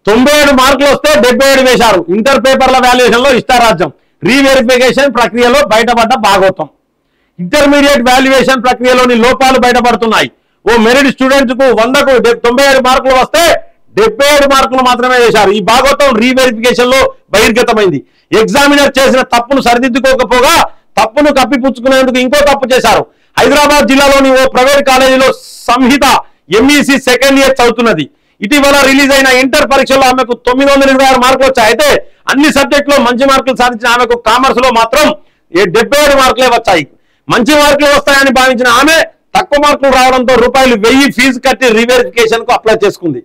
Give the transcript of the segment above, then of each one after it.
97 మార్కులు వస్తే 77 వేశారు. ఇంటర్ పేపర్ల వాల్యుయేషన్ లో ఇష్టారాజ్యం. రీవెరిఫికేషన్ ప్రక్రియలో బయటపడ్డ భాగోతం. ఇంటర్మీడియట్ వాల్యుయేషన్ ప్రక్రియలోని లోపాలు బయటపడుతున్నాయి. ఓ మెరిట్ స్టూడెంట్ కు 100కు 97 మార్కులు వస్తే 77 మార్కులు మాత్రమే వేశారు. ఈ భాగోతం రీవెరిఫికేషన్ లో బహిర్గతమైంది. ఎగ్జామినర్ చేసిన తప్పును సరిదిద్దుకోకపోగా తప్పును కప్పిపుచ్చుకునేందుకు ఇంకో తప్పు చేశారు. హైదరాబాద్ జిల్లాలోని ఓ ప్రైవేట్ కాలేజీలో సంహిత ఎంఈసి సెకండ్ ఇయర్ చదువుతున్నది. ఇటీవల రిలీజ్ అయిన ఇంటర్ పరీక్షల్లో ఆమెకు 926 మార్కులు వచ్చాయి. అయితే అన్ని సబ్జెక్టులో మంచి మార్కులు సాధించిన ఆమెకు కామర్స్ లో మాత్రం 77 మార్కులే వచ్చాయి. మంచి మార్కులు వస్తాయని భావించిన ఆమె తక్కువ మార్కులు రావడంతో ₹1000 ఫీజు కట్టి రీవెరిఫికేషన్ కు అప్లై చేసుకుంది.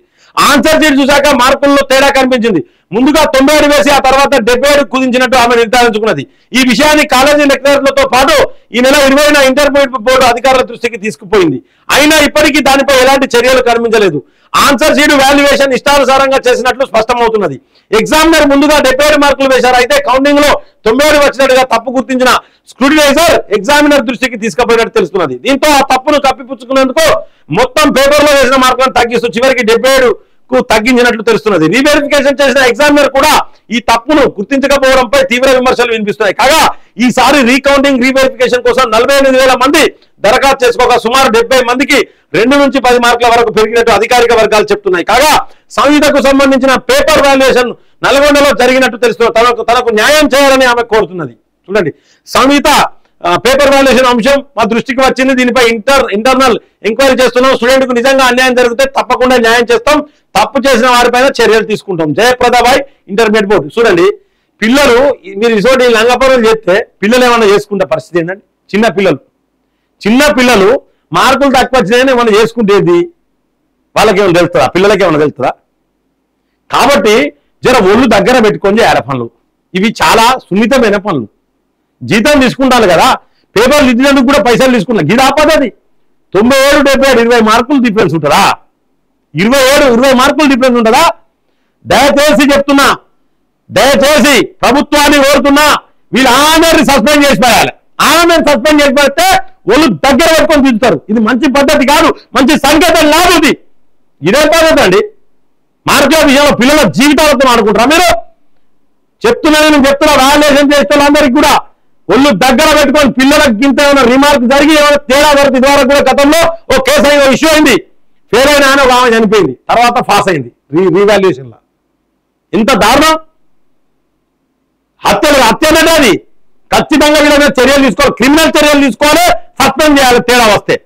ఆన్సర్ షీట్ చూశాక మార్కుల్లో తేడా కనిపించింది. ముందుగా 97 వేసి ఆ తర్వాత 77 కుదించినట్టు ఆమె నిర్ధారించుకున్నది. ఈ విషయాన్ని కాలేజీ లెక్చరర్లతో పాటు ఈ నెల 20న ఇంటర్మీడియట్ బోర్డు అధికారుల దృష్టికి తీసుకుపోయింది. అయినా ఇప్పటికీ దానిపై ఎలాంటి చర్యలు కనిపించలేదు. ఆన్సర్ షీట్ వాల్యుయేషన్ ఇష్టానుసారంగా చేసినట్లు స్పష్టమవుతున్నది. ఎగ్జామినర్ ముందుగా 77 మార్కులు వేశారు. అయితే కౌంటింగ్ లో 97 వచ్చినట్టుగా తప్పు గుర్తించిన స్క్రూటినైజర్ ఎగ్జామినర్ దృష్టికి తీసుకుపోయినట్టు తెలుస్తున్నది. దీంతో ఆ తప్పును కప్పిపుచ్చుకునేందుకు మొత్తం పేపర్లో వేసిన మార్కులను తగ్గిస్తూ చివరికి 77కు తగ్గించినట్లు తెలుస్తున్నది. రీవెరిఫికేషన్ చేసిన ఎగ్జామినర్ కూడా ఈ తప్పును గుర్తించకపోవడంపై తీవ్ర విమర్శలు వినిపిస్తున్నాయి. కాగా ఈసారి రీకౌంటింగ్ రీవెరిఫికేషన్ కోసం 48,000 మంది దరఖాస్తు చేసుకోగా సుమారు 70 మందికి 2 నుంచి 10 మార్కుల వరకు పెరిగినట్టు అధికారిక వర్గాలు చెప్తున్నాయి. కాగా సంహితకు సంబంధించిన పేపర్ వాల్యుయేషన్ నల్గొండలో జరిగినట్టు తెలుస్తున్నది. తనకు న్యాయం చేయాలని ఆమె కోరుతున్నది. చూడండి, సంహిత పేపర్ వాల్యుయేషన్ అంశం మా దృష్టికి వచ్చింది. దీనిపై ఇంటర్నల్ ఎంక్వైరీ చేస్తున్నాం. స్టూడెంట్ కు నిజంగా అన్యాయం జరిగితే తప్పకుండా న్యాయం చేస్తాం. తప్పు చేసిన వారిపైన చర్యలు తీసుకుంటాం. జయప్రదాబాయ్, ఇంటర్మీడియట్ బోర్డు. చూడండి, పిల్లలు మీరు ఇసోటి లంగపరులు చేస్తే పిల్లలు ఏమన్నా చేసుకుంటే పరిస్థితి ఏంటంటే, చిన్న పిల్లలు మార్కులు తక్కువ వచ్చినాయని ఏమన్నా చేసుకుంటేది వాళ్ళకి ఏమైనా తెలుస్తుందా? పిల్లలకి ఏమైనా తెలుస్తుందా? కాబట్టి జర ఒళ్ళు దగ్గర పెట్టుకొని చేయాలి పనులు. ఇవి చాలా సున్నితమైన పనులు. జీతం తీసుకుంటాను కదా, పేపర్లు ఇచ్చినందుకు కూడా పైసలు తీసుకున్నా. గిది ఆపదది. 97, 77, 20 మార్కులు డిఫరెన్స్ ఉంటుందా? 20 మార్కులు డిఫరెన్స్ ఉంటుందా? దయచేసి చెప్తున్నా, దయచేసి ప్రభుత్వాన్ని కోరుతున్నా, వీళ్ళందరినీ సస్పెండ్ చేసి పడాలి. ఆనందాన్ని సస్పెండ్ చేసి పడితే వాళ్ళు దగ్గర పెట్టుకొని చూస్తారు. ఇది మంచి పద్ధతి కాదు, మంచి సంకేతం కాదు. ఇదే పద్ధతి అండి. మార్కుల విషయంలో పిల్లల జీవితాలతో ఆడుకుంటారా మీరు? నేను చెప్తున్నా, వాల్యుయేషన్ చేసే వాళ్ళందరికీ కూడా ఒళ్ళు దగ్గర పెట్టుకొని పిల్లలకు ఇంత ఏమైనా రిమార్క్ జరిగి ఏమైనా తేడా జరిగితే ద్వారా కూడా గతంలో ఓ కేసు అయిన ఇష్యూ అయింది. ఫెయిల్ అయిన ఆయన ఒక ఆమె చనిపోయింది, తర్వాత పాస్ అయింది రీవాల్యుయేషన్ లో. ఇంత దారుణం! హత్యనంటే అది ఖచ్చితంగా వీళ్ళ మీద చర్యలు తీసుకోవాలి, క్రిమినల్ చర్యలు తీసుకోవాలి, సస్పెండ్ చేయాలి తేడా వస్తే.